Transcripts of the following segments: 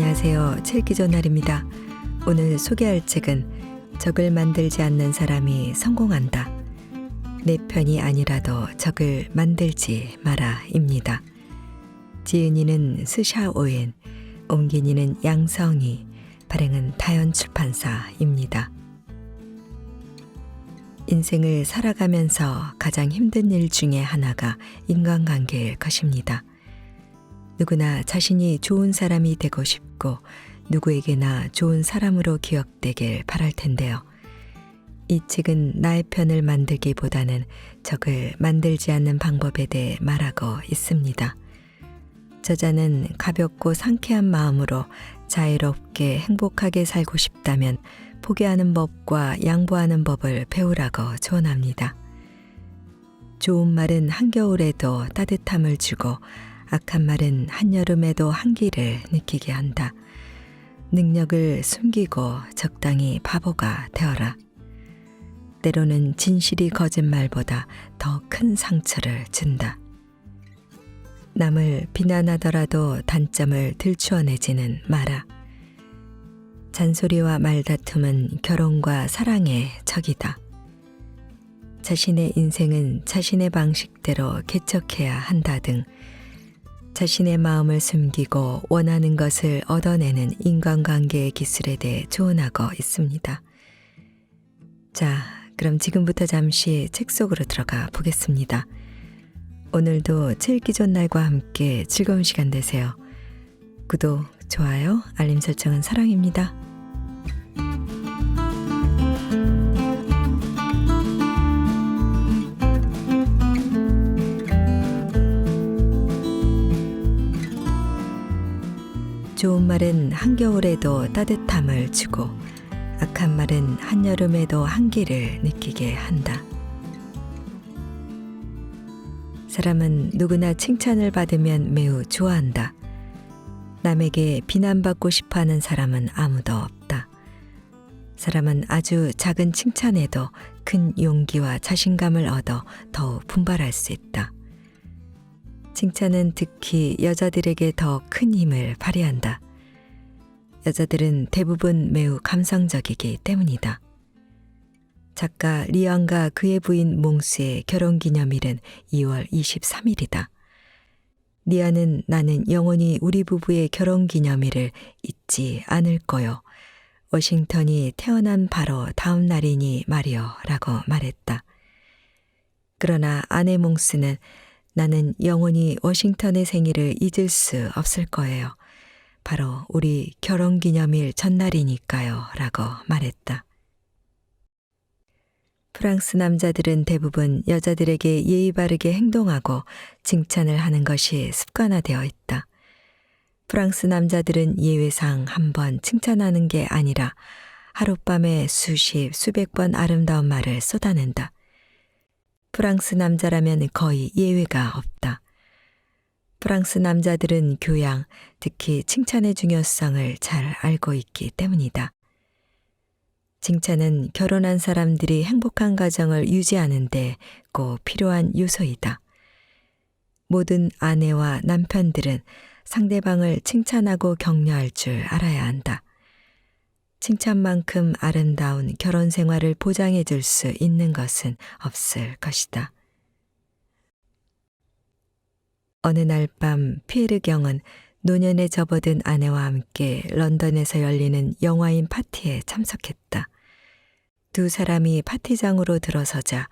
안녕하세요. 책기조날입니다. 오늘 소개할 책은 적을 만들지 않는 사람이 성공한다. 내 편이 아니라도 적을 만들지 마라입니다. 지은이는 스샤오엔, 옮긴이는 양성희, 발행은 다연출판사입니다. 인생을 살아가면서 가장 힘든 일 중에 하나가 인간관계일 것입니다. 누구나 자신이 좋은 사람이 되고 싶고 누구에게나 좋은 사람으로 기억되길 바랄 텐데요. 이 책은 나의 편을 만들기보다는 적을 만들지 않는 방법에 대해 말하고 있습니다. 저자는 가볍고 상쾌한 마음으로 자유롭게 행복하게 살고 싶다면 포기하는 법과 양보하는 법을 배우라고 조언합니다. 좋은 말은 한겨울에도 따뜻함을 주고 악한 말은 한여름에도 한기를 느끼게 한다. 능력을 숨기고 적당히 바보가 되어라. 때로는 진실이 거짓말보다 더 큰 상처를 준다. 남을 비난하더라도 단점을 들추어내지는 마라. 잔소리와 말다툼은 결혼과 사랑의 적이다. 자신의 인생은 자신의 방식대로 개척해야 한다 등 자신의 마음을 숨기고 원하는 것을 얻어내는 인간관계의 기술에 대해 조언하고 있습니다. 자, 그럼 지금부터 잠시 책 속으로 들어가 보겠습니다. 오늘도 책읽기 좋은 날과 함께 즐거운 시간 되세요. 구독, 좋아요, 알림 설정은 사랑입니다. 좋은 말은 한겨울에도 따뜻함을 주고 악한 말은 한여름에도 한기를 느끼게 한다. 사람은 누구나 칭찬을 받으면 매우 좋아한다. 남에게 비난받고 싶어하는 사람은 아무도 없다. 사람은 아주 작은 칭찬에도 큰 용기와 자신감을 얻어 더욱 분발할 수 있다. 칭찬은 특히 여자들에게 더 큰 힘을 발휘한다. 여자들은 대부분 매우 감성적이기 때문이다. 작가 리안과 그의 부인 몽수의 결혼기념일은 2월 23일이다. 리안은 나는 영원히 우리 부부의 결혼기념일을 잊지 않을 거요. 워싱턴이 태어난 바로 다음 날이니 말이요 라고 말했다. 그러나 아내 몽수는 나는 영원히 워싱턴의 생일을 잊을 수 없을 거예요. 바로 우리 결혼기념일 전날이니까요 라고 말했다. 프랑스 남자들은 대부분 여자들에게 예의 바르게 행동하고 칭찬을 하는 것이 습관화되어 있다. 프랑스 남자들은 예외상 한 번 칭찬하는 게 아니라 하룻밤에 수십, 수백 번 아름다운 말을 쏟아낸다. 프랑스 남자라면 거의 예외가 없다. 프랑스 남자들은 교양, 특히 칭찬의 중요성을 잘 알고 있기 때문이다. 칭찬은 결혼한 사람들이 행복한 가정을 유지하는 데 꼭 필요한 요소이다. 모든 아내와 남편들은 상대방을 칭찬하고 격려할 줄 알아야 한다. 칭찬만큼 아름다운 결혼 생활을 보장해 줄 수 있는 것은 없을 것이다. 어느 날 밤 피에르 경은 노년에 접어든 아내와 함께 런던에서 열리는 영화인 파티에 참석했다. 두 사람이 파티장으로 들어서자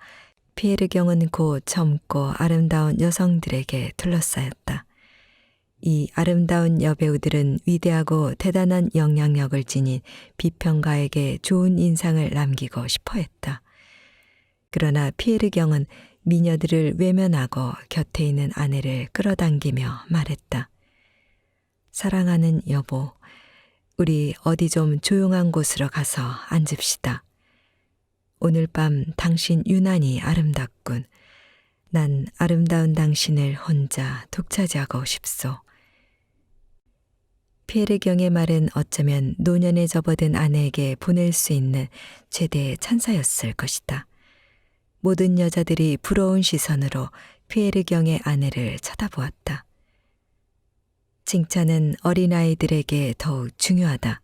피에르 경은 곧 젊고 아름다운 여성들에게 둘러싸였다. 이 아름다운 여배우들은 위대하고 대단한 영향력을 지닌 비평가에게 좋은 인상을 남기고 싶어 했다. 그러나 피에르 경은 미녀들을 외면하고 곁에 있는 아내를 끌어당기며 말했다. 사랑하는 여보, 우리 어디 좀 조용한 곳으로 가서 앉읍시다. 오늘 밤 당신 유난히 아름답군. 난 아름다운 당신을 혼자 독차지하고 싶소. 피에르 경의 말은 어쩌면 노년에 접어든 아내에게 보낼 수 있는 최대의 찬사였을 것이다. 모든 여자들이 부러운 시선으로 피에르 경의 아내를 쳐다보았다. 칭찬은 어린아이들에게 더욱 중요하다.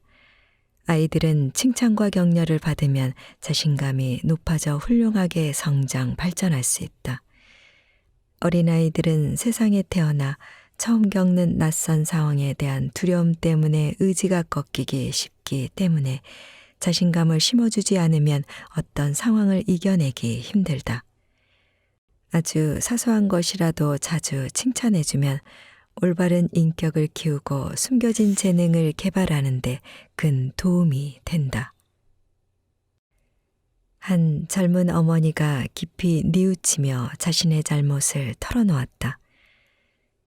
아이들은 칭찬과 격려를 받으면 자신감이 높아져 훌륭하게 성장, 발전할 수 있다. 어린아이들은 세상에 태어나 처음 겪는 낯선 상황에 대한 두려움 때문에 의지가 꺾이기 쉽기 때문에 자신감을 심어주지 않으면 어떤 상황을 이겨내기 힘들다. 아주 사소한 것이라도 자주 칭찬해주면 올바른 인격을 키우고 숨겨진 재능을 개발하는 데 큰 도움이 된다. 한 젊은 어머니가 깊이 뉘우치며 자신의 잘못을 털어놓았다.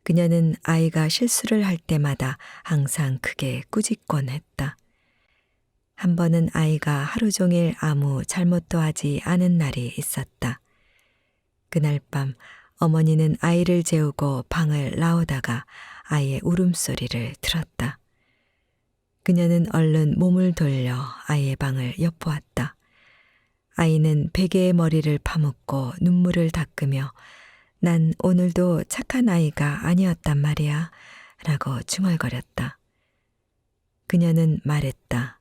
그녀는 아이가 실수를 할 때마다 항상 크게 꾸짖곤 했다. 한 번은 아이가 하루 종일 아무 잘못도 하지 않은 날이 있었다. 그날 밤 어머니는 아이를 재우고 방을 나오다가 아이의 울음소리를 들었다. 그녀는 얼른 몸을 돌려 아이의 방을 엿보았다. 아이는 베개에 머리를 파묻고 눈물을 닦으며 난 오늘도 착한 아이가 아니었단 말이야 라고 중얼거렸다. 그녀는 말했다.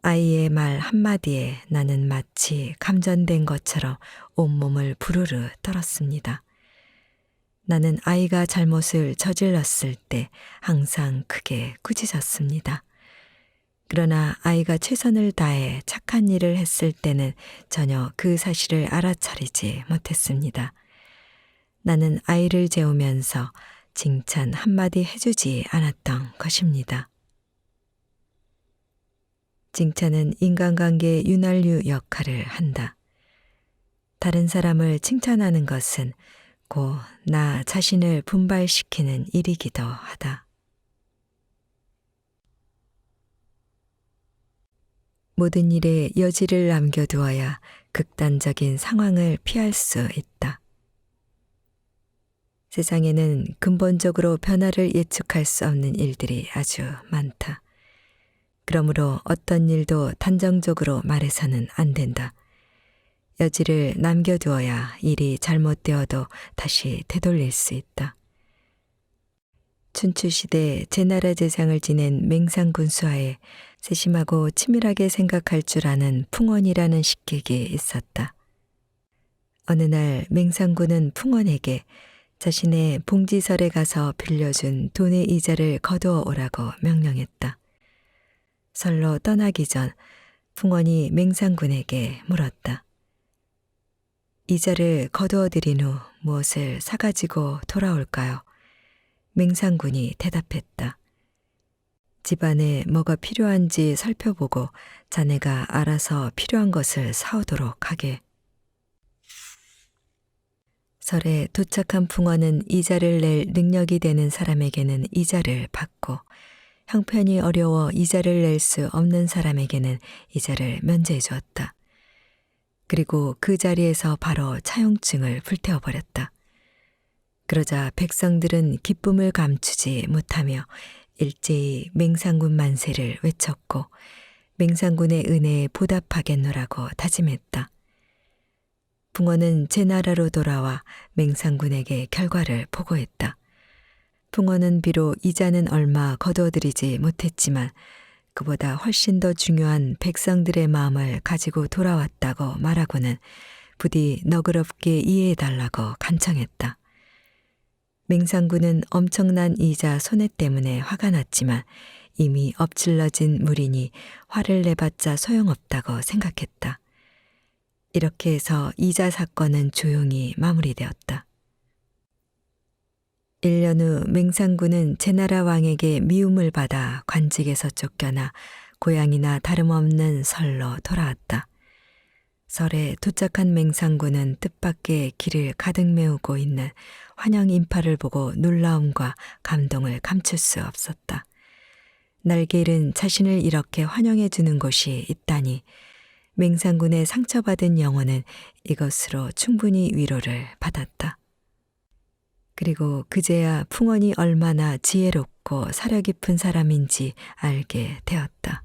아이의 말 한마디에 나는 마치 감전된 것처럼 온몸을 부르르 떨었습니다. 나는 아이가 잘못을 저질렀을 때 항상 크게 꾸짖었습니다. 그러나 아이가 최선을 다해 착한 일을 했을 때는 전혀 그 사실을 알아차리지 못했습니다. 나는 아이를 재우면서 칭찬 한마디 해주지 않았던 것입니다. 칭찬은 인간관계의 윤활유 역할을 한다. 다른 사람을 칭찬하는 것은 곧 나 자신을 분발시키는 일이기도 하다. 모든 일에 여지를 남겨두어야 극단적인 상황을 피할 수 있다. 세상에는 근본적으로 변화를 예측할 수 없는 일들이 아주 많다. 그러므로 어떤 일도 단정적으로 말해서는 안 된다. 여지를 남겨두어야 일이 잘못되어도 다시 되돌릴 수 있다. 춘추시대 제나라 제상을 지낸 맹상군수하에 세심하고 치밀하게 생각할 줄 아는 풍원이라는 식객이 있었다. 어느 날 맹상군은 풍원에게 자신의 봉지설에 가서 빌려준 돈의 이자를 거두어 오라고 명령했다. 설로 떠나기 전 풍원이 맹상군에게 물었다. 이자를 거두어 드린 후 무엇을 사가지고 돌아올까요? 맹상군이 대답했다. 집안에 뭐가 필요한지 살펴보고 자네가 알아서 필요한 것을 사오도록 하게. 설에 도착한 풍원은 이자를 낼 능력이 되는 사람에게는 이자를 받고 형편이 어려워 이자를 낼 수 없는 사람에게는 이자를 면제해 주었다. 그리고 그 자리에서 바로 차용증을 불태워버렸다. 그러자 백성들은 기쁨을 감추지 못하며 일제히 맹상군 만세를 외쳤고 맹상군의 은혜에 보답하겠노라고 다짐했다. 풍원은 제나라로 돌아와 맹상군에게 결과를 보고했다. 풍원은 비록 이자는 얼마 거두어들이지 못했지만 그보다 훨씬 더 중요한 백성들의 마음을 가지고 돌아왔다고 말하고는 부디 너그럽게 이해해달라고 간청했다. 맹상군은 엄청난 이자 손해 때문에 화가 났지만 이미 엎질러진 물이니 화를 내봤자 소용없다고 생각했다. 이렇게 해서 이자 사건은 조용히 마무리되었다. 1년 후 맹상군은 제나라 왕에게 미움을 받아 관직에서 쫓겨나 고향이나 다름없는 설로 돌아왔다. 설에 도착한 맹상군은 뜻밖의 길을 가득 메우고 있는 환영 인파를 보고 놀라움과 감동을 감출 수 없었다. 날개 잃은 자신을 이렇게 환영해 주는 곳이 있다니 맹상군의 상처받은 영혼은 이것으로 충분히 위로를 받았다. 그리고 그제야 풍원이 얼마나 지혜롭고 사려 깊은 사람인지 알게 되었다.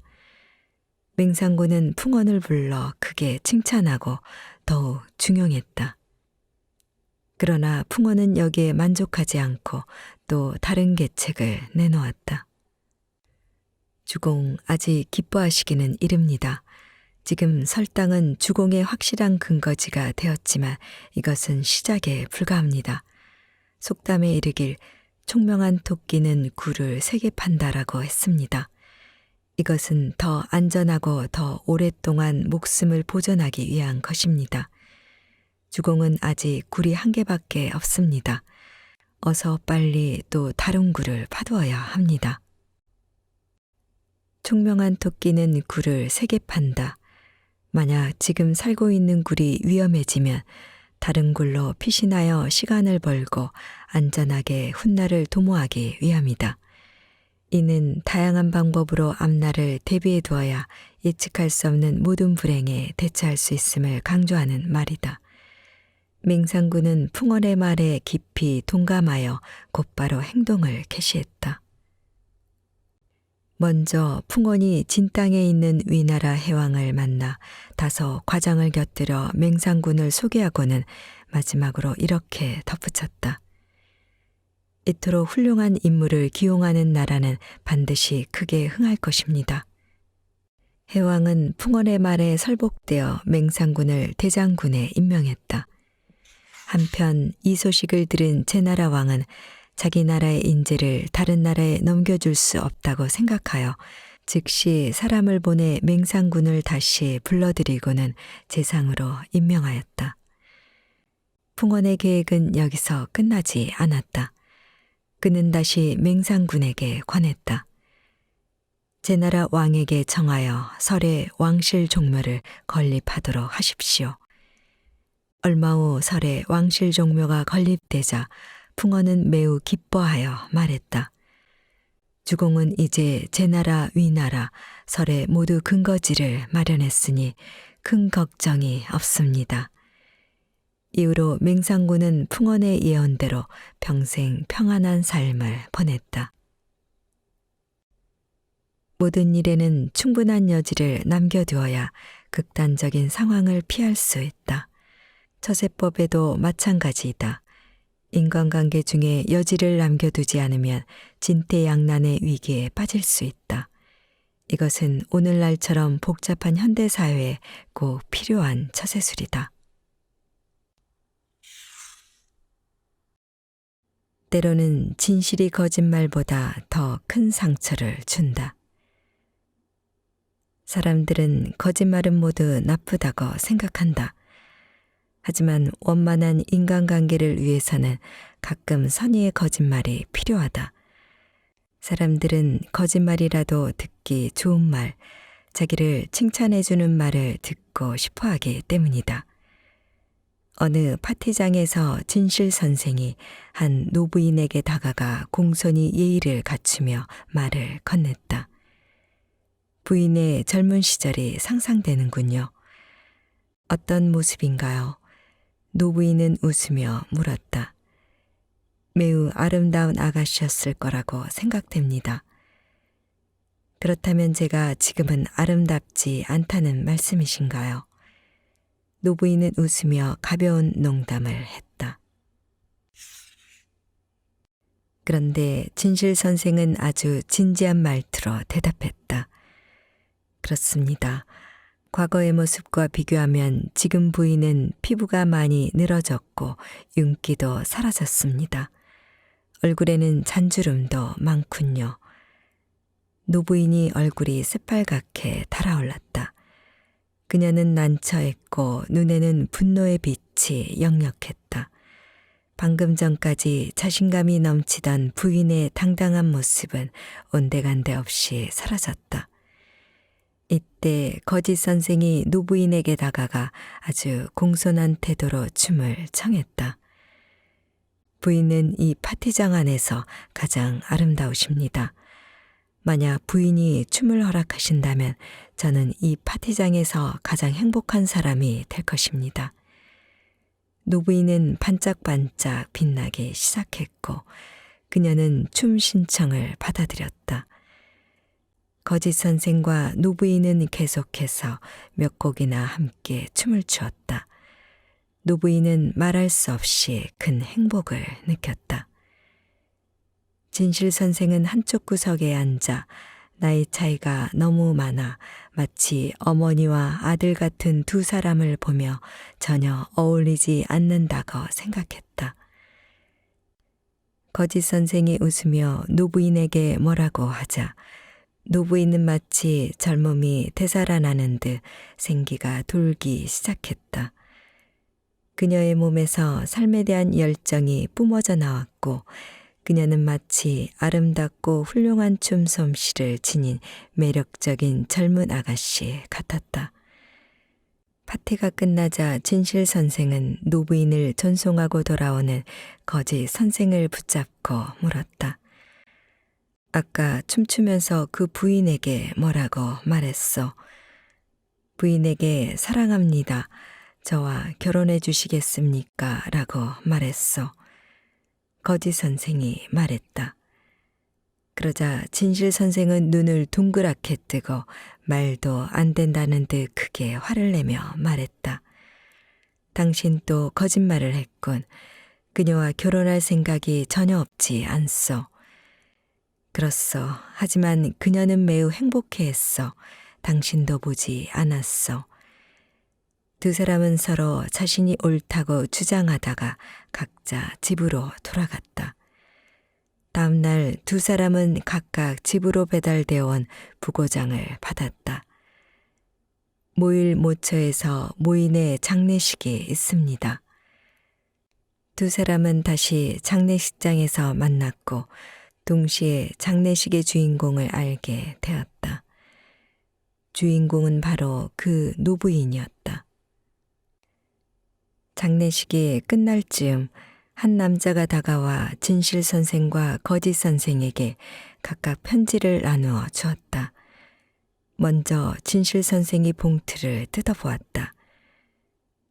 맹상군은 풍원을 불러 크게 칭찬하고 더욱 중용했다. 그러나 풍원은 여기에 만족하지 않고 또 다른 계책을 내놓았다. 주공 아직 기뻐하시기는 이릅니다. 지금 설당은 주공의 확실한 근거지가 되었지만 이것은 시작에 불과합니다. 속담에 이르길 총명한 토끼는 굴을 3개 판다라고 했습니다. 이것은 더 안전하고 더 오랫동안 목숨을 보존하기 위한 것입니다. 주공은 아직 굴이 1개밖에 없습니다. 어서 빨리 또 다른 굴을 파두어야 합니다. 총명한 토끼는 굴을 3개 판다. 만약 지금 살고 있는 굴이 위험해지면 다른 굴로 피신하여 시간을 벌고 안전하게 훗날을 도모하기 위함이다. 이는 다양한 방법으로 앞날을 대비해 두어야 예측할 수 없는 모든 불행에 대처할 수 있음을 강조하는 말이다. 맹상군은 풍언의 말에 깊이 동감하여 곧바로 행동을 개시했다. 먼저 풍언이 진땅에 있는 위나라 해왕을 만나 다소 과장을 곁들여 맹상군을 소개하고는 마지막으로 이렇게 덧붙였다. 이토록 훌륭한 인물을 기용하는 나라는 반드시 크게 흥할 것입니다. 해왕은 풍언의 말에 설복되어 맹상군을 대장군에 임명했다. 한편 이 소식을 들은 제나라 왕은 자기 나라의 인재를 다른 나라에 넘겨줄 수 없다고 생각하여 즉시 사람을 보내 맹상군을 다시 불러들이고는 제상으로 임명하였다. 풍언의 계획은 여기서 끝나지 않았다. 그는 다시 맹상군에게 권했다. 제나라 왕에게 청하여 설에 왕실 종묘를 건립하도록 하십시오. 얼마 후 설에 왕실 종묘가 건립되자 풍언은 매우 기뻐하여 말했다. 주공은 이제 제나라 위나라 설에 모두 근거지를 마련했으니 큰 걱정이 없습니다. 이후로 맹상군은 풍언의 예언대로 평생 평안한 삶을 보냈다. 모든 일에는 충분한 여지를 남겨두어야 극단적인 상황을 피할 수 있다. 처세법에도 마찬가지이다. 인간관계 중에 여지를 남겨두지 않으면 진퇴양난의 위기에 빠질 수 있다. 이것은 오늘날처럼 복잡한 현대사회에 꼭 필요한 처세술이다. 때로는 진실이 거짓말보다 더 큰 상처를 준다. 사람들은 거짓말은 모두 나쁘다고 생각한다. 하지만 원만한 인간관계를 위해서는 가끔 선의의 거짓말이 필요하다. 사람들은 거짓말이라도 듣기 좋은 말, 자기를 칭찬해주는 말을 듣고 싶어하기 때문이다. 어느 파티장에서 진실 선생이 한 노부인에게 다가가 공손히 예의를 갖추며 말을 건넸다. 부인의 젊은 시절이 상상되는군요. 어떤 모습인가요? 노부인은 웃으며 물었다. 매우 아름다운 아가씨였을 거라고 생각됩니다. 그렇다면 제가 지금은 아름답지 않다는 말씀이신가요? 노부인은 웃으며 가벼운 농담을 했다. 그런데 진실 선생은 아주 진지한 말투로 대답했다. 그렇습니다. 과거의 모습과 비교하면 지금 부인은 피부가 많이 늘어졌고 윤기도 사라졌습니다. 얼굴에는 잔주름도 많군요. 노부인이 얼굴이 새빨갛게 달아올랐다. 그녀는 난처했고 눈에는 분노의 빛이 역력했다. 방금 전까지 자신감이 넘치던 부인의 당당한 모습은 온데간데 없이 사라졌다. 이때 거짓 선생이 노부인에게 다가가 아주 공손한 태도로 춤을 청했다. 부인은 이 파티장 안에서 가장 아름다우십니다. 만약 부인이 춤을 허락하신다면 저는 이 파티장에서 가장 행복한 사람이 될 것입니다. 노부인은 반짝반짝 빛나기 시작했고 그녀는 춤 신청을 받아들였다. 거짓 선생과 노부인은 계속해서 몇 곡이나 함께 춤을 추었다. 노부인은 말할 수 없이 큰 행복을 느꼈다. 진실 선생은 한쪽 구석에 앉아 나이 차이가 너무 많아 마치 어머니와 아들 같은 두 사람을 보며 전혀 어울리지 않는다고 생각했다. 거짓 선생이 웃으며 노부인에게 뭐라고 하자 노부인은 마치 젊음이 되살아나는 듯 생기가 돌기 시작했다. 그녀의 몸에서 삶에 대한 열정이 뿜어져 나왔고 그녀는 마치 아름답고 훌륭한 춤솜씨를 지닌 매력적인 젊은 아가씨 같았다. 파티가 끝나자 진실 선생은 노부인을 전송하고 돌아오는 거짓 선생을 붙잡고 물었다. 아까 춤추면서 그 부인에게 뭐라고 말했어? 부인에게 사랑합니다. 저와 결혼해 주시겠습니까? 라고 말했어. 거짓 선생이 말했다. 그러자 진실 선생은 눈을 동그랗게 뜨고 말도 안 된다는 듯 크게 화를 내며 말했다. 당신 또 거짓말을 했군. 그녀와 결혼할 생각이 전혀 없지 않소. 그렇소. 하지만 그녀는 매우 행복해했어. 당신도 보지 않았소. 두 사람은 서로 자신이 옳다고 주장하다가 각자 집으로 돌아갔다. 다음 날 두 사람은 각각 집으로 배달되어 온 부고장을 받았다. 모일 모처에서 모인의 장례식이 있습니다. 두 사람은 다시 장례식장에서 만났고 동시에 장례식의 주인공을 알게 되었다. 주인공은 바로 그 노부인이었다. 장례식이 끝날 즈음 한 남자가 다가와 진실 선생과 거짓 선생에게 각각 편지를 나누어 주었다. 먼저 진실 선생이 봉투를 뜯어보았다.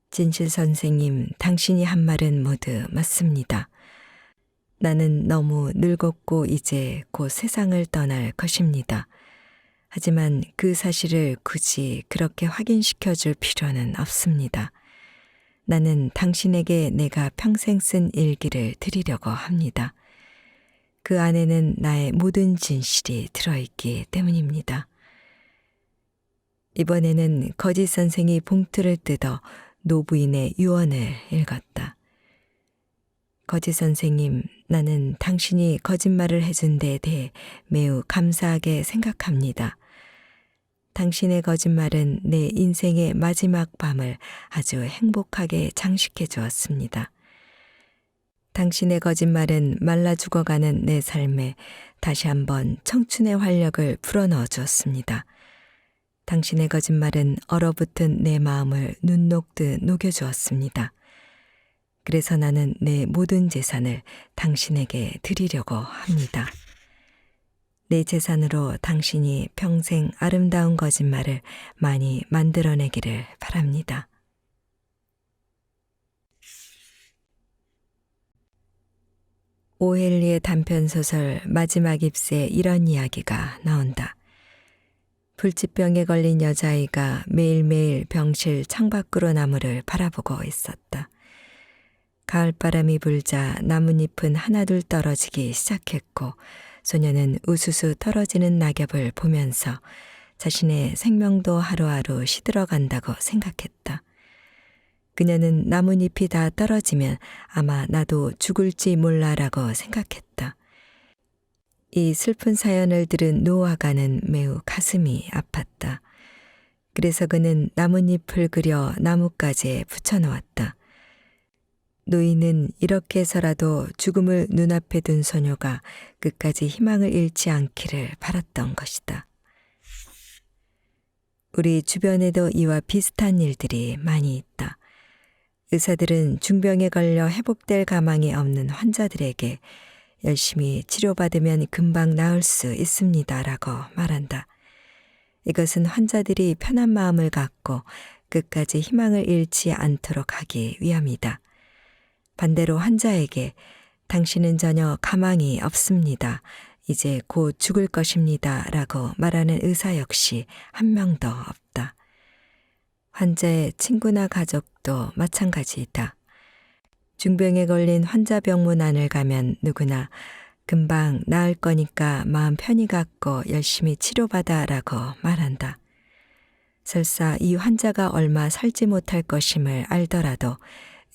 진실 선생님, 당신이 한 말은 모두 맞습니다. 나는 너무 늙었고 이제 곧 세상을 떠날 것입니다. 하지만 그 사실을 굳이 그렇게 확인시켜 줄 필요는 없습니다. 나는 당신에게 내가 평생 쓴 일기를 드리려고 합니다. 그 안에는 나의 모든 진실이 들어있기 때문입니다. 이번에는 거짓 선생이 봉투를 뜯어 노부인의 유언을 읽었다. 거짓 선생님, 나는 당신이 거짓말을 해준 데에 대해 매우 감사하게 생각합니다. 당신의 거짓말은 내 인생의 마지막 밤을 아주 행복하게 장식해 주었습니다. 당신의 거짓말은 말라 죽어가는 내 삶에 다시 한번 청춘의 활력을 불어넣어 주었습니다. 당신의 거짓말은 얼어붙은 내 마음을 눈 녹듯 녹여주었습니다. 그래서 나는 내 모든 재산을 당신에게 드리려고 합니다. 내 재산으로 당신이 평생 아름다운 거짓말을 많이 만들어내기를 바랍니다. 오헬리의 단편소설 마지막 잎새에 이런 이야기가 나온다. 불치병에 걸린 여자아이가 매일매일 병실 창밖으로 나무를 바라보고 있었다. 가을바람이 불자 나뭇잎은 하나둘 떨어지기 시작했고 소녀는 우수수 떨어지는 낙엽을 보면서 자신의 생명도 하루하루 시들어간다고 생각했다. 그녀는 나뭇잎이 다 떨어지면 아마 나도 죽을지 몰라라고 생각했다. 이 슬픈 사연을 들은 노아가는 매우 가슴이 아팠다. 그래서 그는 나뭇잎을 그려 나뭇가지에 붙여놓았다. 노인은 이렇게 해서라도 죽음을 눈앞에 둔 소녀가 끝까지 희망을 잃지 않기를 바랐던 것이다. 우리 주변에도 이와 비슷한 일들이 많이 있다. 의사들은 중병에 걸려 회복될 가망이 없는 환자들에게 열심히 치료받으면 금방 나을 수 있습니다라고 말한다. 이것은 환자들이 편한 마음을 갖고 끝까지 희망을 잃지 않도록 하기 위함이다. 반대로 환자에게 당신은 전혀 가망이 없습니다. 이제 곧 죽을 것입니다. 라고 말하는 의사 역시 한 명도 없다. 환자의 친구나 가족도 마찬가지이다. 중병에 걸린 환자 병문 안을 가면 누구나 금방 나을 거니까 마음 편히 갖고 열심히 치료받아라고 말한다. 설사 이 환자가 얼마 살지 못할 것임을 알더라도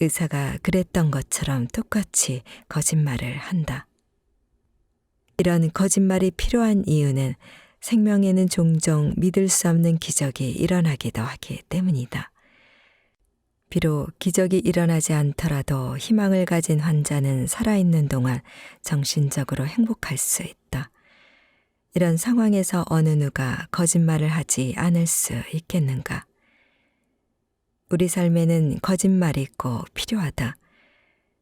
의사가 그랬던 것처럼 똑같이 거짓말을 한다. 이런 거짓말이 필요한 이유는 생명에는 종종 믿을 수 없는 기적이 일어나기도 하기 때문이다. 비록 기적이 일어나지 않더라도 희망을 가진 환자는 살아있는 동안 정신적으로 행복할 수 있다. 이런 상황에서 어느 누가 거짓말을 하지 않을 수 있겠는가? 우리 삶에는 거짓말이 꼭 필요하다.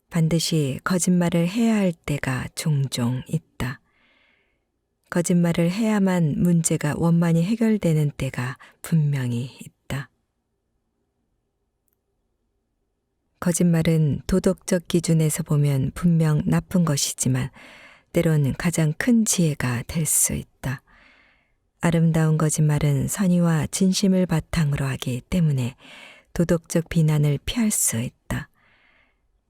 반드시 거짓말을 해야 할 때가 종종 있다. 거짓말을 해야만 문제가 원만히 해결되는 때가 분명히 있다. 거짓말은 도덕적 기준에서 보면 분명 나쁜 것이지만 때론 가장 큰 지혜가 될 수 있다. 아름다운 거짓말은 선의와 진심을 바탕으로 하기 때문에 도덕적 비난을 피할 수 있다.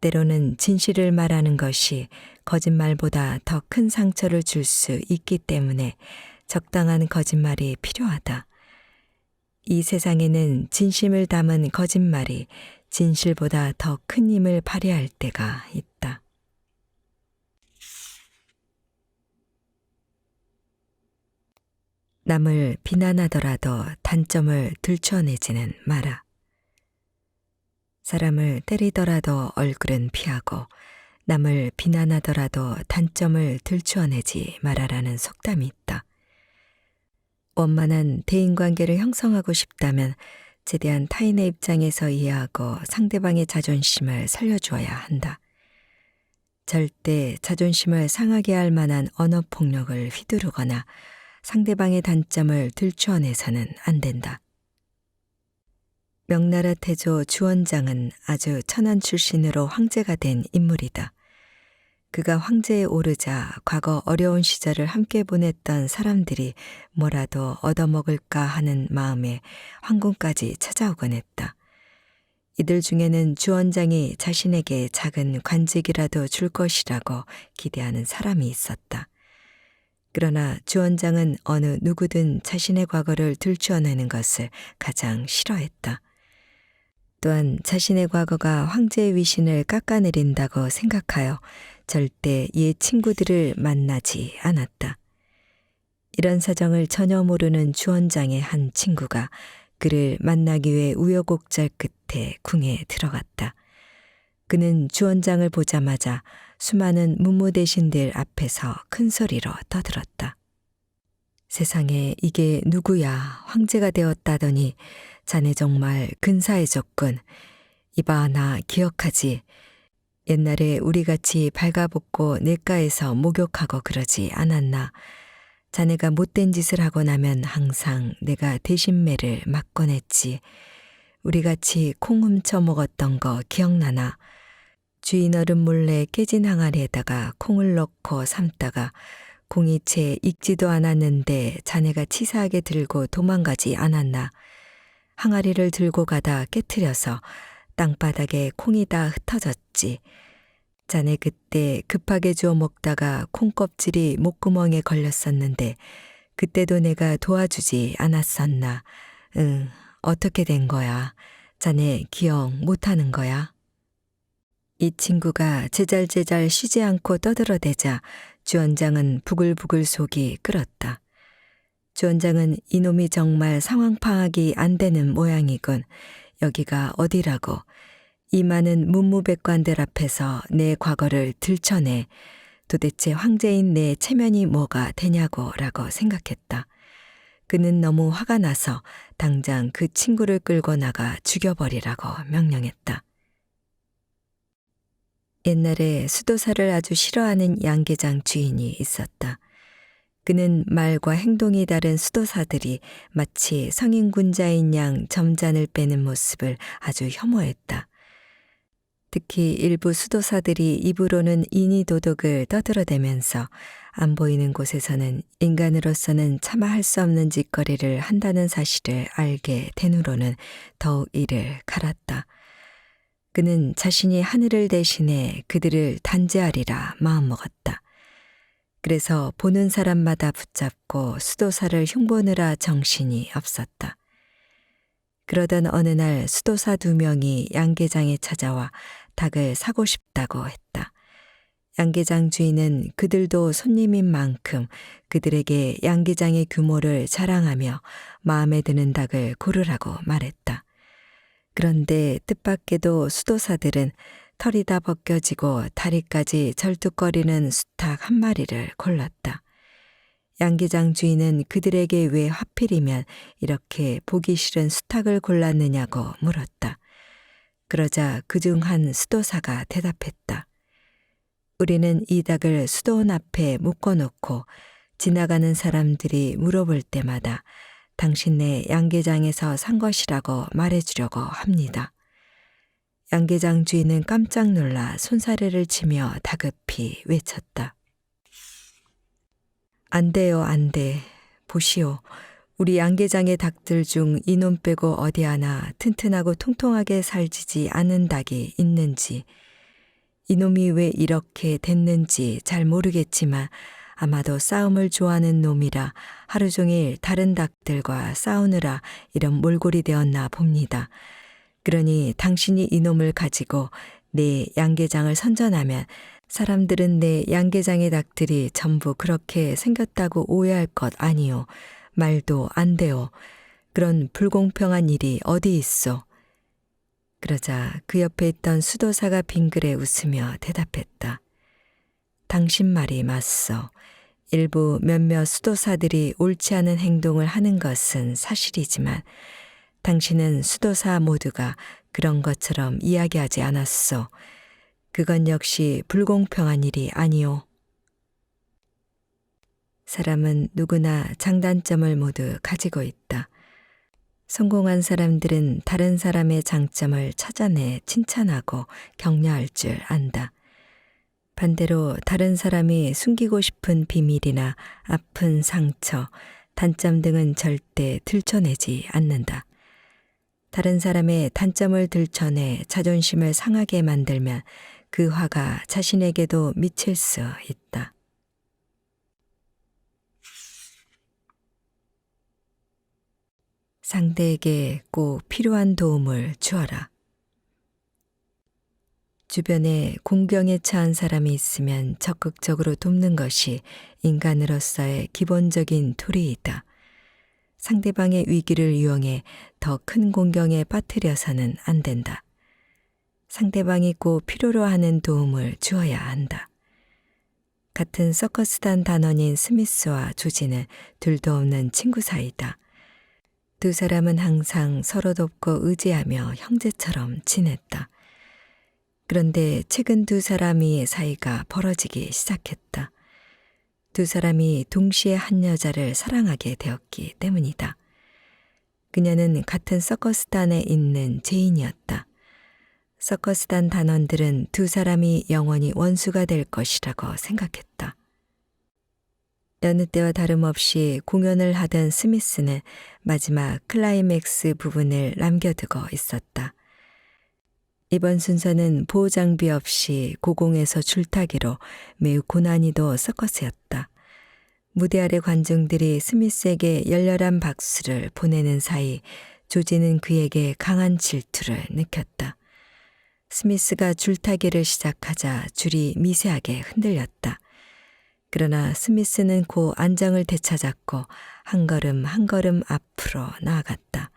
때로는 진실을 말하는 것이 거짓말보다 더 큰 상처를 줄 수 있기 때문에 적당한 거짓말이 필요하다. 이 세상에는 진심을 담은 거짓말이 진실보다 더 큰 힘을 발휘할 때가 있다. 남을 비난하더라도 단점을 들춰내지는 마라. 사람을 때리더라도 얼굴은 피하고 남을 비난하더라도 단점을 들추어내지 말아라는 속담이 있다. 원만한 대인관계를 형성하고 싶다면 최대한 타인의 입장에서 이해하고 상대방의 자존심을 살려주어야 한다. 절대 자존심을 상하게 할 만한 언어폭력을 휘두르거나 상대방의 단점을 들추어내서는 안 된다. 명나라 태조 주원장은 아주 천한 출신으로 황제가 된 인물이다. 그가 황제에 오르자 과거 어려운 시절을 함께 보냈던 사람들이 뭐라도 얻어먹을까 하는 마음에 황궁까지 찾아오곤 했다. 이들 중에는 주원장이 자신에게 작은 관직이라도 줄 것이라고 기대하는 사람이 있었다. 그러나 주원장은 어느 누구든 자신의 과거를 들추어내는 것을 가장 싫어했다. 또한 자신의 과거가 황제의 위신을 깎아내린다고 생각하여 절대 옛 친구들을 만나지 않았다. 이런 사정을 전혀 모르는 주원장의 한 친구가 그를 만나기 위해 우여곡절 끝에 궁에 들어갔다. 그는 주원장을 보자마자 수많은 문무대신들 앞에서 큰 소리로 떠들었다. 세상에 이게 누구야, 황제가 되었다더니 자네 정말 근사해졌군. 이봐, 나 기억하지? 옛날에 우리같이 발가벗고 냇가에서 목욕하고 그러지 않았나? 자네가 못된 짓을 하고 나면 항상 내가 대신매를 맞곤 했지. 우리같이 콩 훔쳐 먹었던 거 기억나나? 주인 어른 몰래 깨진 항아리에다가 콩을 넣고 삶다가 콩이 채 익지도 않았는데 자네가 치사하게 들고 도망가지 않았나? 항아리를 들고 가다 깨트려서 땅바닥에 콩이 다 흩어졌지. 자네 그때 급하게 주워 먹다가 콩껍질이 목구멍에 걸렸었는데 그때도 내가 도와주지 않았었나? 응, 어떻게 된 거야? 자네 기억 못하는 거야? 이 친구가 제잘제잘 쉬지 않고 떠들어대자 주원장은 부글부글 속이 끓었다. 주원장은 이놈이 정말 상황 파악이 안 되는 모양이군. 여기가 어디라고. 이 많은 문무백관들 앞에서 내 과거를 들춰내. 도대체 황제인 내 체면이 뭐가 되냐고 라고 생각했다. 그는 너무 화가 나서 당장 그 친구를 끌고 나가 죽여버리라고 명령했다. 옛날에 수도사를 아주 싫어하는 양계장 주인이 있었다. 그는 말과 행동이 다른 수도사들이 마치 성인군자인 양 점잔을 빼는 모습을 아주 혐오했다. 특히 일부 수도사들이 입으로는 인의도덕을 떠들어대면서 안 보이는 곳에서는 인간으로서는 차마 할 수 없는 짓거리를 한다는 사실을 알게 된 후로는 더욱 이를 갈았다. 그는 자신이 하늘을 대신해 그들을 단죄하리라 마음먹었다. 그래서 보는 사람마다 붙잡고 수도사를 흉보느라 정신이 없었다. 그러던 어느 날 수도사 2명이 양계장에 찾아와 닭을 사고 싶다고 했다. 양계장 주인은 그들도 손님인 만큼 그들에게 양계장의 규모를 자랑하며 마음에 드는 닭을 고르라고 말했다. 그런데 뜻밖에도 수도사들은 털이 다 벗겨지고 다리까지 절뚝거리는 수탉 1마리를 골랐다. 양계장 주인은 그들에게 왜 하필이면 이렇게 보기 싫은 수탉을 골랐느냐고 물었다. 그러자 그중 한 수도사가 대답했다. 우리는 이 닭을 수도원 앞에 묶어놓고 지나가는 사람들이 물어볼 때마다 당신네 양계장에서 산 것이라고 말해주려고 합니다. 양계장 주인은 깜짝 놀라 손사래를 치며 다급히 외쳤다. 안 돼요, 안 돼. 보시오. 우리 양계장의 닭들 중 이놈 빼고 어디 하나 튼튼하고 통통하게 살지지 않은 닭이 있는지, 이놈이 왜 이렇게 됐는지 잘 모르겠지만 아마도 싸움을 좋아하는 놈이라 하루 종일 다른 닭들과 싸우느라 이런 몰골이 되었나 봅니다. 그러니 당신이 이놈을 가지고 내 양계장을 선전하면 사람들은 내 양계장의 닭들이 전부 그렇게 생겼다고 오해할 것 아니오. 말도 안 돼요. 그런 불공평한 일이 어디 있어. 그러자 그 옆에 있던 수도사가 빙그레 웃으며 대답했다. 당신 말이 맞소. 일부 몇몇 수도사들이 옳지 않은 행동을 하는 것은 사실이지만 당신은 수도사 모두가 그런 것처럼 이야기하지 않았소. 그건 역시 불공평한 일이 아니오. 사람은 누구나 장단점을 모두 가지고 있다. 성공한 사람들은 다른 사람의 장점을 찾아내 칭찬하고 격려할 줄 안다. 반대로 다른 사람이 숨기고 싶은 비밀이나 아픈 상처, 단점 등은 절대 들춰내지 않는다. 다른 사람의 단점을 들춰내 자존심을 상하게 만들면 그 화가 자신에게도 미칠 수 있다. 상대에게 꼭 필요한 도움을 주어라. 주변에 공경에 처한 사람이 있으면 적극적으로 돕는 것이 인간으로서의 기본적인 도리이다. 상대방의 위기를 이용해 더 큰 공경에 빠뜨려서는 안 된다. 상대방이 꼭 필요로 하는 도움을 주어야 한다. 같은 서커스단 단원인 스미스와 조지는 둘도 없는 친구 사이다. 두 사람은 항상 서로 돕고 의지하며 형제처럼 지냈다. 그런데 최근 두 사람의 사이가 벌어지기 시작했다. 두 사람이 동시에 한 여자를 사랑하게 되었기 때문이다. 그녀는 같은 서커스단에 있는 제인이었다. 서커스단 단원들은 두 사람이 영원히 원수가 될 것이라고 생각했다. 여느 때와 다름없이 공연을 하던 스미스는 마지막 클라이맥스 부분을 남겨두고 있었다. 이번 순서는 보호장비 없이 고공에서 줄타기로 매우 고난이도 서커스였다. 무대 아래 관중들이 스미스에게 열렬한 박수를 보내는 사이 조지는 그에게 강한 질투를 느꼈다. 스미스가 줄타기를 시작하자 줄이 미세하게 흔들렸다. 그러나 스미스는 곧 안정을 되찾았고 한 걸음 한 걸음 앞으로 나아갔다.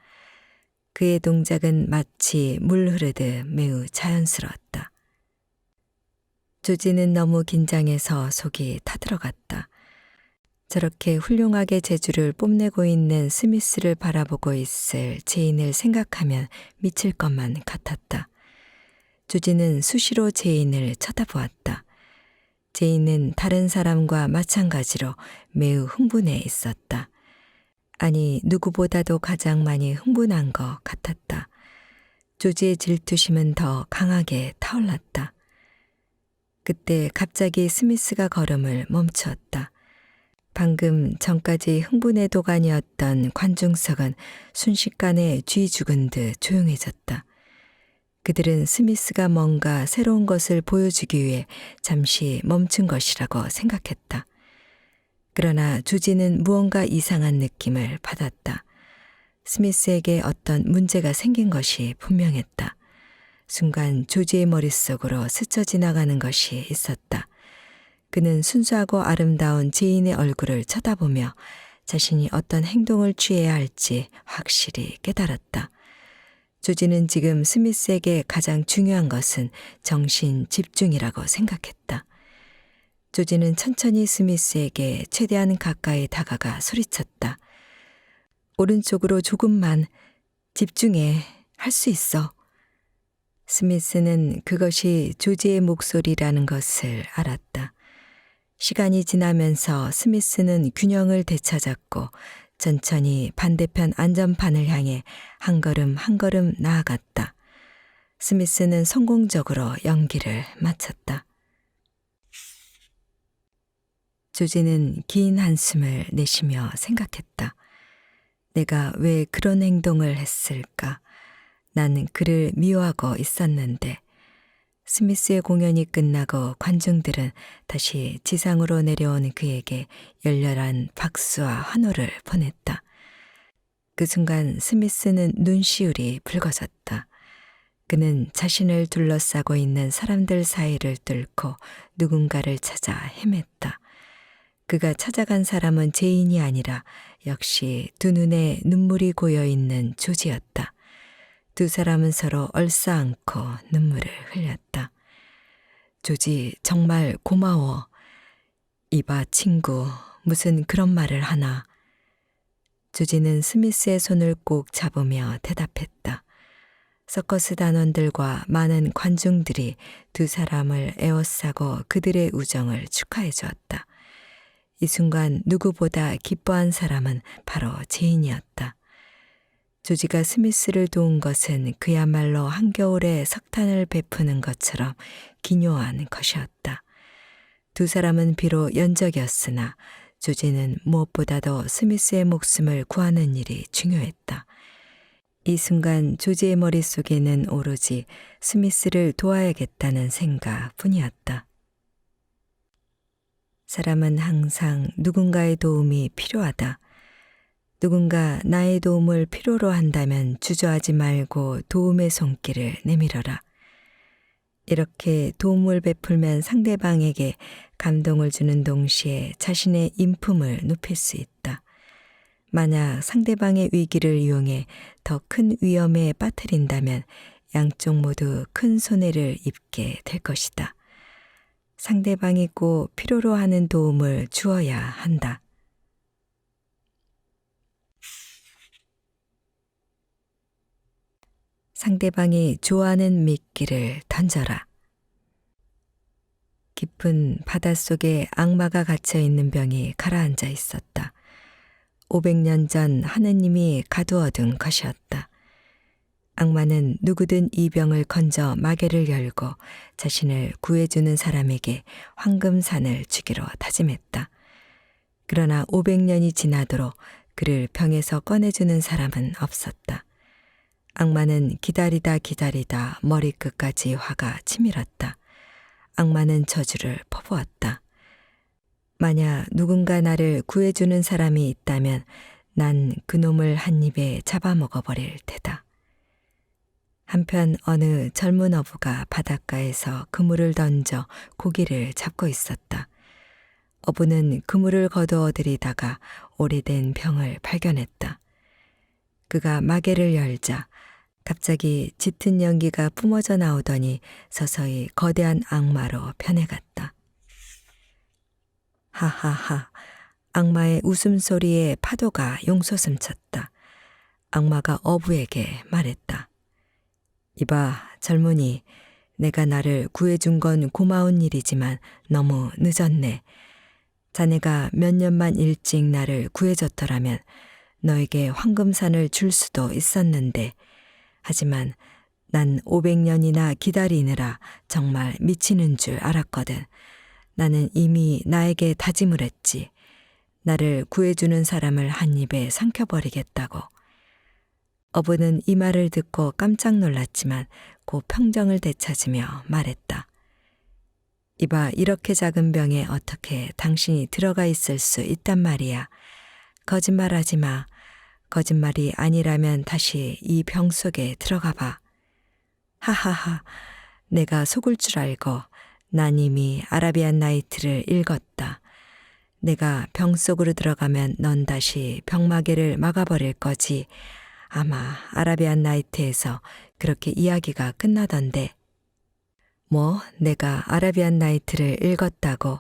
그의 동작은 마치 물 흐르듯 매우 자연스러웠다. 조지는 너무 긴장해서 속이 타들어갔다. 저렇게 훌륭하게 재주를 뽐내고 있는 스미스를 바라보고 있을 제인을 생각하면 미칠 것만 같았다. 조지는 수시로 제인을 쳐다보았다. 제인은 다른 사람과 마찬가지로 매우 흥분해 있었다. 아니, 누구보다도 가장 많이 흥분한 것 같았다. 조지의 질투심은 더 강하게 타올랐다. 그때 갑자기 스미스가 걸음을 멈추었다. 방금 전까지 흥분의 도가니였던 관중석은 순식간에 쥐 죽은 듯 조용해졌다. 그들은 스미스가 뭔가 새로운 것을 보여주기 위해 잠시 멈춘 것이라고 생각했다. 그러나 조지는 무언가 이상한 느낌을 받았다. 스미스에게 어떤 문제가 생긴 것이 분명했다. 순간 조지의 머릿속으로 스쳐 지나가는 것이 있었다. 그는 순수하고 아름다운 제인의 얼굴을 쳐다보며 자신이 어떤 행동을 취해야 할지 확실히 깨달았다. 조지는 지금 스미스에게 가장 중요한 것은 정신 집중이라고 생각했다. 조지는 천천히 스미스에게 최대한 가까이 다가가 소리쳤다. 오른쪽으로 조금만 집중해. 할 수 있어. 스미스는 그것이 조지의 목소리라는 것을 알았다. 시간이 지나면서 스미스는 균형을 되찾았고 천천히 반대편 안전판을 향해 한 걸음 한 걸음 나아갔다. 스미스는 성공적으로 연기를 마쳤다. 조지는 긴 한숨을 내쉬며 생각했다. 내가 왜 그런 행동을 했을까? 나는 그를 미워하고 있었는데 스미스의 공연이 끝나고 관중들은 다시 지상으로 내려온 그에게 열렬한 박수와 환호를 보냈다. 그 순간 스미스는 눈시울이 붉어졌다. 그는 자신을 둘러싸고 있는 사람들 사이를 뚫고 누군가를 찾아 헤맸다. 그가 찾아간 사람은 제인이 아니라 역시 두 눈에 눈물이 고여있는 조지였다. 두 사람은 서로 얼싸안고 눈물을 흘렸다. 조지, 정말 고마워. 이봐, 친구, 무슨 그런 말을 하나. 조지는 스미스의 손을 꼭 잡으며 대답했다. 서커스 단원들과 많은 관중들이 두 사람을 에워싸고 그들의 우정을 축하해 주었다. 이 순간 누구보다 기뻐한 사람은 바로 제인이었다. 조지가 스미스를 도운 것은 그야말로 한겨울에 석탄을 베푸는 것처럼 기묘한 것이었다. 두 사람은 비록 연적이었으나 조지는 무엇보다도 스미스의 목숨을 구하는 일이 중요했다. 이 순간 조지의 머릿속에는 오로지 스미스를 도와야겠다는 생각뿐이었다. 사람은 항상 누군가의 도움이 필요하다. 누군가 나의 도움을 필요로 한다면 주저하지 말고 도움의 손길을 내밀어라. 이렇게 도움을 베풀면 상대방에게 감동을 주는 동시에 자신의 인품을 높일 수 있다. 만약 상대방의 위기를 이용해 더 큰 위험에 빠뜨린다면 양쪽 모두 큰 손해를 입게 될 것이다. 상대방이 꼭 필요로 하는 도움을 주어야 한다. 상대방이 좋아하는 미끼를 던져라. 깊은 바닷속에 악마가 갇혀 있는 병이 가라앉아 있었다. 500년 전 하느님이 가두어둔 것이었다. 악마는 누구든 이 병을 건져 마개를 열고 자신을 구해주는 사람에게 황금산을 주기로 다짐했다. 그러나 500년이 지나도록 그를 병에서 꺼내주는 사람은 없었다. 악마는 기다리다 머리끝까지 화가 치밀었다. 악마는 저주를 퍼부었다. 만약 누군가 나를 구해주는 사람이 있다면 난 그놈을 한 입에 잡아먹어버릴 테다. 한편 어느 젊은 어부가 바닷가에서 그물을 던져 고기를 잡고 있었다. 어부는 그물을 거두어 들이다가 오래된 병을 발견했다. 그가 마개를 열자 갑자기 짙은 연기가 뿜어져 나오더니 서서히 거대한 악마로 변해갔다. 하하하, 악마의 웃음소리에 파도가 용솟음쳤다. 악마가 어부에게 말했다. 이봐, 젊은이, 내가 나를 구해준 건 고마운 일이지만 너무 늦었네. 자네가 몇 년만 일찍 나를 구해줬더라면 너에게 황금산을 줄 수도 있었는데, 하지만 난 500년이나 기다리느라 정말 미치는 줄 알았거든. 나는 이미 나에게 다짐을 했지. 나를 구해주는 사람을 한 입에 삼켜버리겠다고. 어부는 이 말을 듣고 깜짝 놀랐지만 곧 평정을 되찾으며 말했다. 이봐, 이렇게 작은 병에 어떻게 당신이 들어가 있을 수 있단 말이야. 거짓말하지 마. 거짓말이 아니라면 다시 이 병 속에 들어가 봐. 하하하, 내가 속을 줄 알고 난 이미 아라비안 나이트를 읽었다. 내가 병 속으로 들어가면 넌 다시 병마개를 막아버릴 거지. 아마 아라비안 나이트에서 그렇게 이야기가 끝나던데. 뭐, 내가 아라비안 나이트를 읽었다고?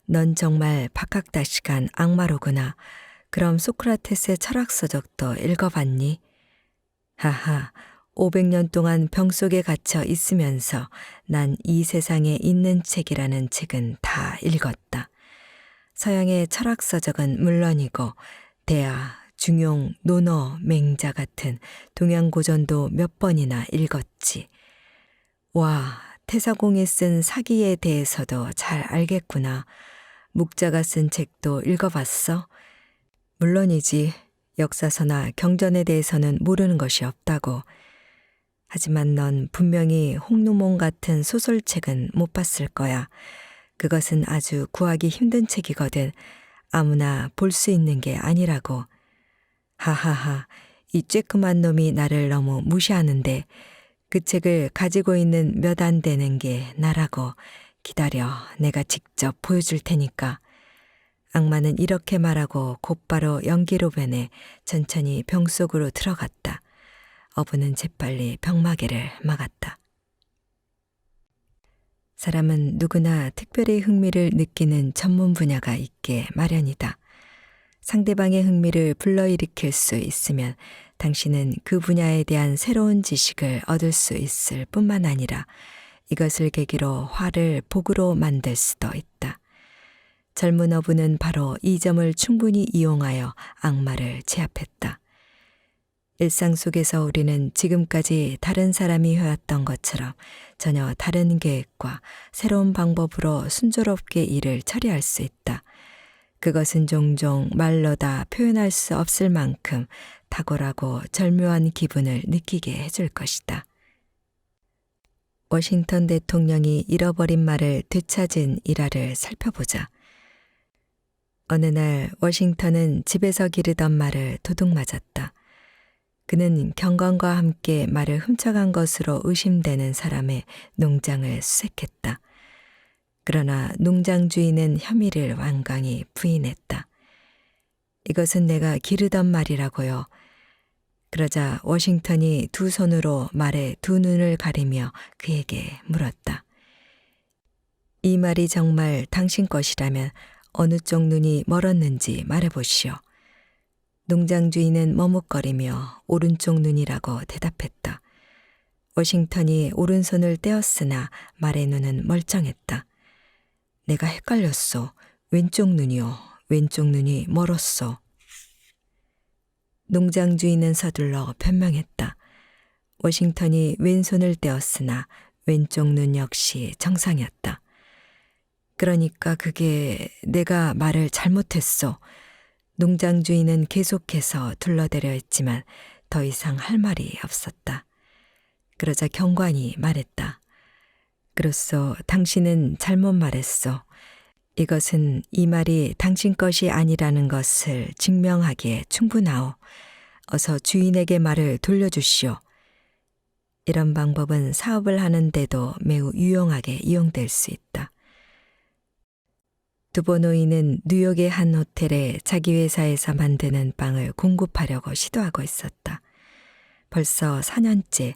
넌 정말 박학다식한 악마로구나. 그럼 소크라테스의 철학서적도 읽어봤니? 하하, 500년 동안 병 속에 갇혀 있으면서 난 이 세상에 있는 책이라는 책은 다 읽었다. 서양의 철학서적은 물론이고 대하, 중용, 논어, 맹자 같은 동양 고전도 몇 번이나 읽었지. 와, 태사공이 쓴 사기에 대해서도 잘 알겠구나. 묵자가 쓴 책도 읽어봤어? 물론이지. 역사서나 경전에 대해서는 모르는 것이 없다고. 하지만 넌 분명히 홍루몽 같은 소설책은 못 봤을 거야. 그것은 아주 구하기 힘든 책이거든. 아무나 볼 수 있는 게 아니라고. 하하하, 이 쬐끄만 놈이 나를 너무 무시하는데 그 책을 가지고 있는 몇 안 되는 게 나라고. 기다려, 내가 직접 보여줄 테니까. 악마는 이렇게 말하고 곧바로 연기로 변해 천천히 병 속으로 들어갔다. 어부는 재빨리 병마개를 막았다. 사람은 누구나 특별히 흥미를 느끼는 전문 분야가 있게 마련이다. 상대방의 흥미를 불러일으킬 수 있으면 당신은 그 분야에 대한 새로운 지식을 얻을 수 있을 뿐만 아니라 이것을 계기로 화를 복으로 만들 수도 있다. 젊은 어부는 바로 이 점을 충분히 이용하여 악마를 제압했다. 일상 속에서 우리는 지금까지 다른 사람이 해왔던 것처럼 전혀 다른 계획과 새로운 방법으로 순조롭게 일을 처리할 수 있다. 그것은 종종 말로 다 표현할 수 없을 만큼 탁월하고 절묘한 기분을 느끼게 해줄 것이다. 워싱턴 대통령이 잃어버린 말을 되찾은 일화를 살펴보자. 어느 날 워싱턴은 집에서 기르던 말을 도둑 맞았다. 그는 경관과 함께 말을 훔쳐간 것으로 의심되는 사람의 농장을 수색했다. 그러나 농장 주인은 혐의를 완강히 부인했다. 이것은 내가 기르던 말이라고요. 그러자 워싱턴이 두 손으로 말의 두 눈을 가리며 그에게 물었다. 이 말이 정말 당신 것이라면 어느 쪽 눈이 멀었는지 말해보시오. 농장 주인은 머뭇거리며 오른쪽 눈이라고 대답했다. 워싱턴이 오른손을 떼었으나 말의 눈은 멀쩡했다. 내가 헷갈렸소. 왼쪽 눈이요. 왼쪽 눈이 멀었소. 농장 주인은 서둘러 변명했다. 워싱턴이 왼손을 떼었으나 왼쪽 눈 역시 정상이었다. 그러니까 그게 내가 말을 잘못했소. 농장 주인은 계속해서 둘러대려 했지만 더 이상 할 말이 없었다. 그러자 경관이 말했다. 그렇소, 당신은 잘못 말했소. 이것은 이 말이 당신 것이 아니라는 것을 증명하기에 충분하오. 어서 주인에게 말을 돌려주시오. 이런 방법은 사업을 하는데도 매우 유용하게 이용될 수 있다. 두보노이는 뉴욕의 한 호텔에 자기 회사에서 만드는 빵을 공급하려고 시도하고 있었다. 벌써 4년째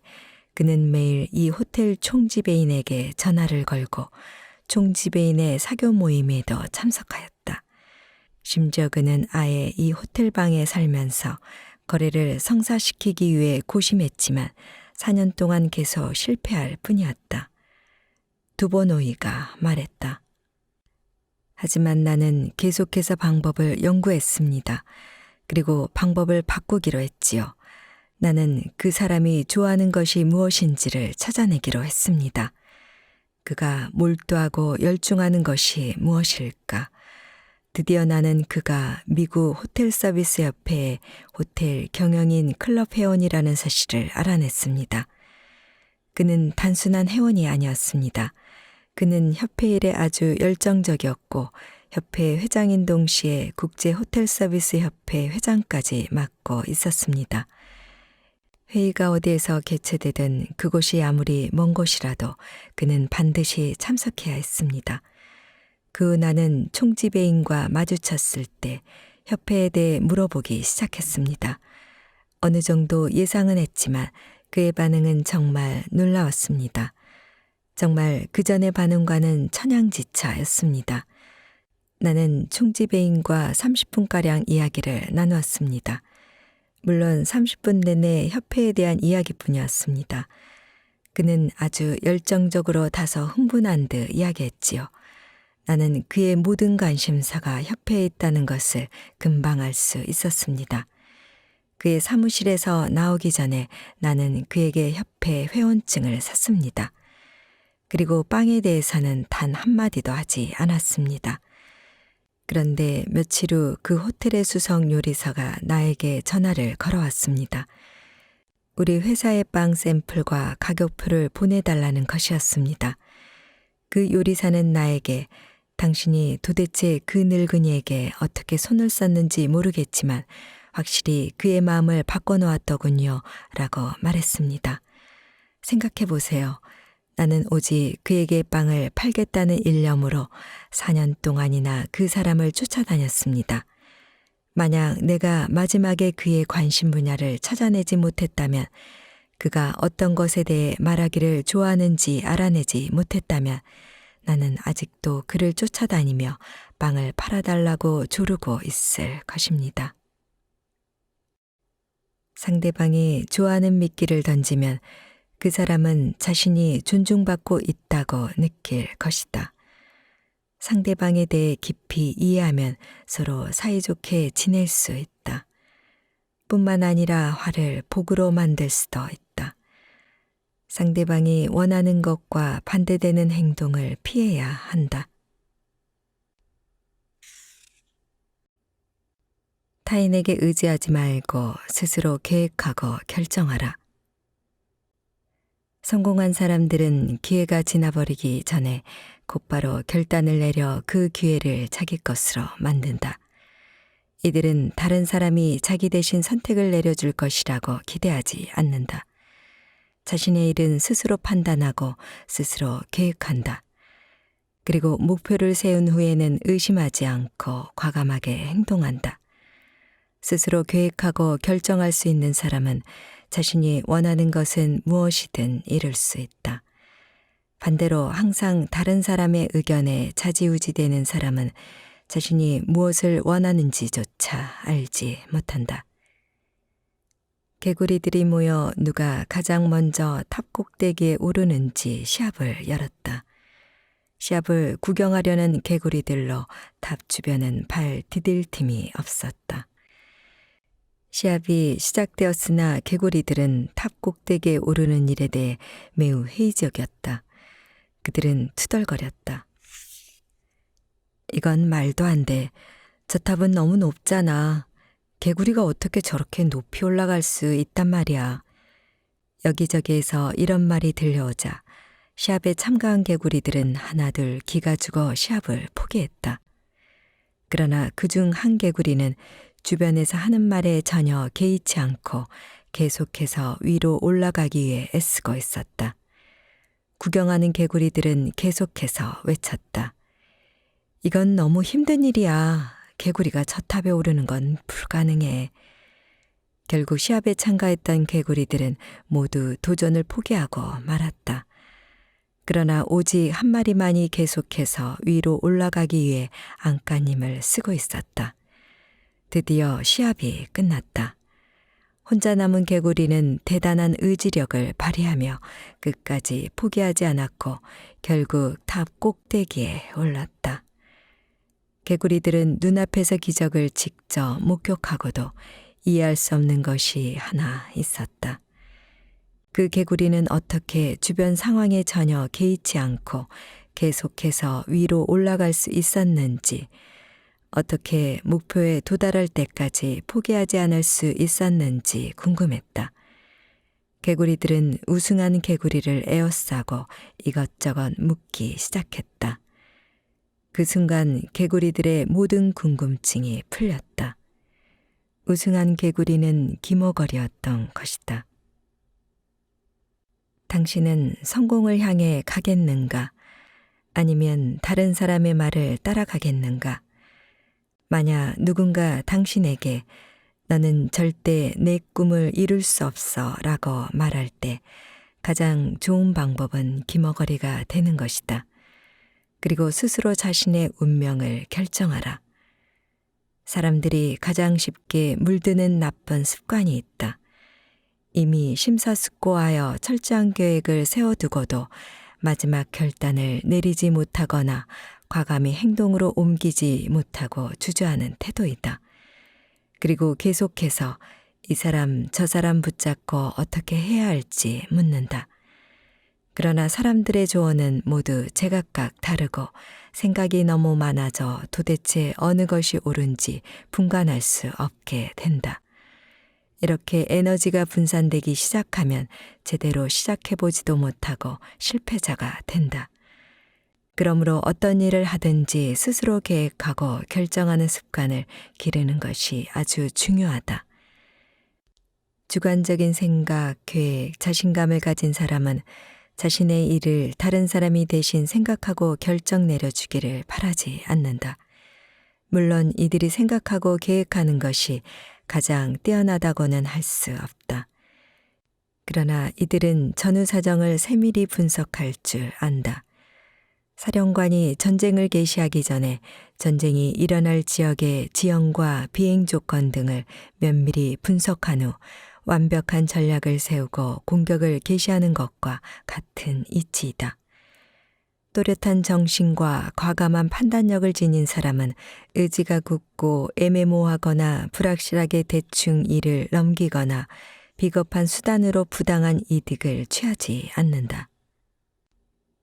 그는 매일 이 호텔 총지배인에게 전화를 걸고 총지배인의 사교 모임에도 참석하였다. 심지어 그는 아예 이 호텔방에 살면서 거래를 성사시키기 위해 고심했지만 4년 동안 계속 실패할 뿐이었다. 두보노이가 말했다. 하지만 나는 계속해서 방법을 연구했습니다. 그리고 방법을 바꾸기로 했지요. 나는 그 사람이 좋아하는 것이 무엇인지를 찾아내기로 했습니다. 그가 몰두하고 열중하는 것이 무엇일까? 드디어 나는 그가 미국 호텔 서비스 협회의 호텔 경영인 클럽 회원이라는 사실을 알아냈습니다. 그는 단순한 회원이 아니었습니다. 그는 협회 일에 아주 열정적이었고 협회 회장인 동시에 국제 호텔 서비스 협회 회장까지 맡고 있었습니다. 회의가 어디에서 개최되든 그곳이 아무리 먼 곳이라도 그는 반드시 참석해야 했습니다. 그 후 나는 총지배인과 마주쳤을 때 협회에 대해 물어보기 시작했습니다. 어느 정도 예상은 했지만 그의 반응은 정말 놀라웠습니다. 정말 그 전의 반응과는 천양지차였습니다. 나는 총지배인과 30분가량 이야기를 나누었습니다. 물론 30분 내내 협회에 대한 이야기뿐이었습니다. 그는 아주 열정적으로 다소 흥분한 듯 이야기했지요. 나는 그의 모든 관심사가 협회에 있다는 것을 금방 알 수 있었습니다. 그의 사무실에서 나오기 전에 나는 그에게 협회 회원증을 샀습니다. 그리고 빵에 대해서는 단 한마디도 하지 않았습니다. 그런데 며칠 후 그 호텔의 수석 요리사가 나에게 전화를 걸어왔습니다. 우리 회사의 빵 샘플과 가격표를 보내달라는 것이었습니다. 그 요리사는 나에게 당신이 도대체 그 늙은이에게 어떻게 손을 썼는지 모르겠지만 확실히 그의 마음을 바꿔놓았더군요. 라고 말했습니다. 생각해 보세요. 나는 오직 그에게 빵을 팔겠다는 일념으로 4년 동안이나 그 사람을 쫓아다녔습니다. 만약 내가 마지막에 그의 관심 분야를 찾아내지 못했다면, 그가 어떤 것에 대해 말하기를 좋아하는지 알아내지 못했다면 나는 아직도 그를 쫓아다니며 빵을 팔아달라고 조르고 있을 것입니다. 상대방이 좋아하는 미끼를 던지면 그 사람은 자신이 존중받고 있다고 느낄 것이다. 상대방에 대해 깊이 이해하면 서로 사이좋게 지낼 수 있다. 뿐만 아니라 화를 복으로 만들 수도 있다. 상대방이 원하는 것과 반대되는 행동을 피해야 한다. 타인에게 의지하지 말고 스스로 계획하고 결정하라. 성공한 사람들은 기회가 지나버리기 전에 곧바로 결단을 내려 그 기회를 자기 것으로 만든다. 이들은 다른 사람이 자기 대신 선택을 내려줄 것이라고 기대하지 않는다. 자신의 일은 스스로 판단하고 스스로 계획한다. 그리고 목표를 세운 후에는 의심하지 않고 과감하게 행동한다. 스스로 계획하고 결정할 수 있는 사람은 자신이 원하는 것은 무엇이든 이룰 수 있다. 반대로 항상 다른 사람의 의견에 좌지우지되는 사람은 자신이 무엇을 원하는지조차 알지 못한다. 개구리들이 모여 누가 가장 먼저 탑 꼭대기에 오르는지 시합을 열었다. 시합을 구경하려는 개구리들로 탑 주변은 발 디딜 틈이 없었다. 시합이 시작되었으나 개구리들은 탑 꼭대기에 오르는 일에 대해 매우 회의적이었다. 그들은 투덜거렸다. 이건 말도 안 돼. 저 탑은 너무 높잖아. 개구리가 어떻게 저렇게 높이 올라갈 수 있단 말이야. 여기저기에서 이런 말이 들려오자 시합에 참가한 개구리들은 하나둘 기가 죽어 시합을 포기했다. 그러나 그중 한 개구리는 주변에서 하는 말에 전혀 개의치 않고 계속해서 위로 올라가기 위해 애쓰고 있었다. 구경하는 개구리들은 계속해서 외쳤다. 이건 너무 힘든 일이야. 개구리가 저 탑에 오르는 건 불가능해. 결국 시합에 참가했던 개구리들은 모두 도전을 포기하고 말았다. 그러나 오직 한 마리만이 계속해서 위로 올라가기 위해 안간힘을 쓰고 있었다. 드디어 시합이 끝났다. 혼자 남은 개구리는 대단한 의지력을 발휘하며 끝까지 포기하지 않았고 결국 탑 꼭대기에 올랐다. 개구리들은 눈앞에서 기적을 직접 목격하고도 이해할 수 없는 것이 하나 있었다. 그 개구리는 어떻게 주변 상황에 전혀 개의치 않고 계속해서 위로 올라갈 수 있었는지, 어떻게 목표에 도달할 때까지 포기하지 않을 수 있었는지 궁금했다. 개구리들은 우승한 개구리를 에워싸고 이것저것 묻기 시작했다. 그 순간 개구리들의 모든 궁금증이 풀렸다. 우승한 개구리는 기모거리였던 것이다. 당신은 성공을 향해 가겠는가? 아니면 다른 사람의 말을 따라가겠는가? 만약 누군가 당신에게 너는 절대 내 꿈을 이룰 수 없어 라고 말할 때 가장 좋은 방법은 기머거리가 되는 것이다. 그리고 스스로 자신의 운명을 결정하라. 사람들이 가장 쉽게 물드는 나쁜 습관이 있다. 이미 심사숙고하여 철저한 계획을 세워두고도 마지막 결단을 내리지 못하거나 과감히 행동으로 옮기지 못하고 주저하는 태도이다. 그리고 계속해서 이 사람 저 사람 붙잡고 어떻게 해야 할지 묻는다. 그러나 사람들의 조언은 모두 제각각 다르고 생각이 너무 많아져 도대체 어느 것이 옳은지 분간할 수 없게 된다. 이렇게 에너지가 분산되기 시작하면 제대로 시작해보지도 못하고 실패자가 된다. 그러므로 어떤 일을 하든지 스스로 계획하고 결정하는 습관을 기르는 것이 아주 중요하다. 주관적인 생각, 계획, 자신감을 가진 사람은 자신의 일을 다른 사람이 대신 생각하고 결정 내려주기를 바라지 않는다. 물론 이들이 생각하고 계획하는 것이 가장 뛰어나다고는 할 수 없다. 그러나 이들은 전후 사정을 세밀히 분석할 줄 안다. 사령관이 전쟁을 개시하기 전에 전쟁이 일어날 지역의 지형과 비행 조건 등을 면밀히 분석한 후 완벽한 전략을 세우고 공격을 개시하는 것과 같은 이치이다. 또렷한 정신과 과감한 판단력을 지닌 사람은 의지가 굳고 애매모호하거나 불확실하게 대충 일을 넘기거나 비겁한 수단으로 부당한 이득을 취하지 않는다.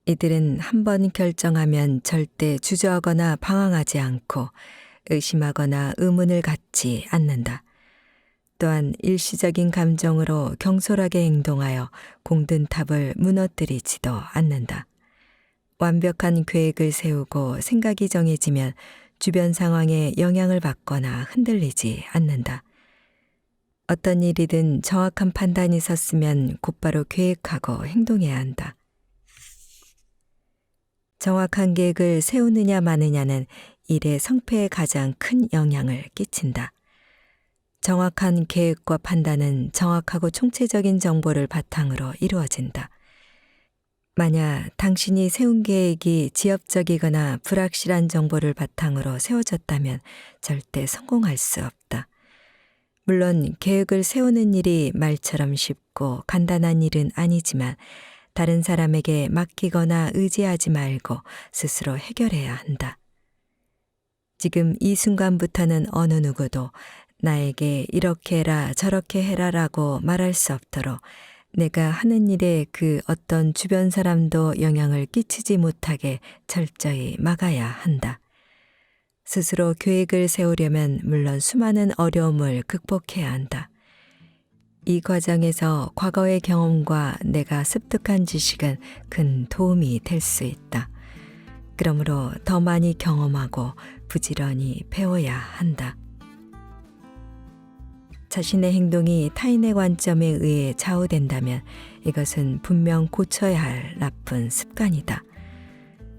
이들은 한 번 결정하면 절대 주저하거나 방황하지 않고 의심하거나 의문을 갖지 않는다. 또한 일시적인 감정으로 경솔하게 행동하여 공든 탑을 무너뜨리지도 않는다. 완벽한 계획을 세우고 생각이 정해지면 주변 상황에 영향을 받거나 흔들리지 않는다. 어떤 일이든 정확한 판단이 섰으면 곧바로 계획하고 행동해야 한다. 정확한 계획을 세우느냐 마느냐는 일의 성패에 가장 큰 영향을 끼친다. 정확한 계획과 판단은 정확하고 총체적인 정보를 바탕으로 이루어진다. 만약 당신이 세운 계획이 지엽적이거나 불확실한 정보를 바탕으로 세워졌다면 절대 성공할 수 없다. 물론 계획을 세우는 일이 말처럼 쉽고 간단한 일은 아니지만 다른 사람에게 맡기거나 의지하지 말고 스스로 해결해야 한다. 지금 이 순간부터는 어느 누구도 나에게 이렇게 해라 저렇게 해라라고 말할 수 없도록 내가 하는 일에 그 어떤 주변 사람도 영향을 끼치지 못하게 철저히 막아야 한다. 스스로 계획을 세우려면 물론 수많은 어려움을 극복해야 한다. 이 과정에서 과거의 경험과 내가 습득한 지식은 큰 도움이 될 수 있다. 그러므로 더 많이 경험하고 부지런히 배워야 한다. 자신의 행동이 타인의 관점에 의해 좌우된다면 이것은 분명 고쳐야 할 나쁜 습관이다.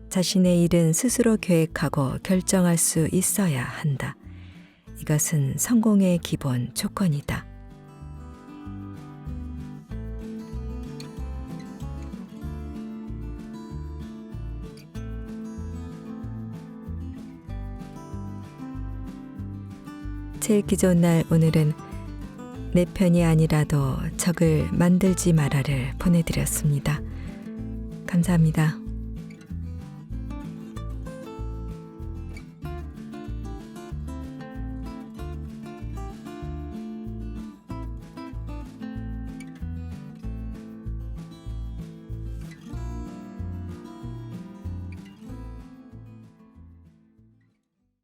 자신의 일은 스스로 계획하고 결정할 수 있어야 한다. 이것은 성공의 기본 조건이다. 제일 기존 날 오늘은 내 편이 아니라도 적을 만들지 마라를 보내드렸습니다. 감사합니다.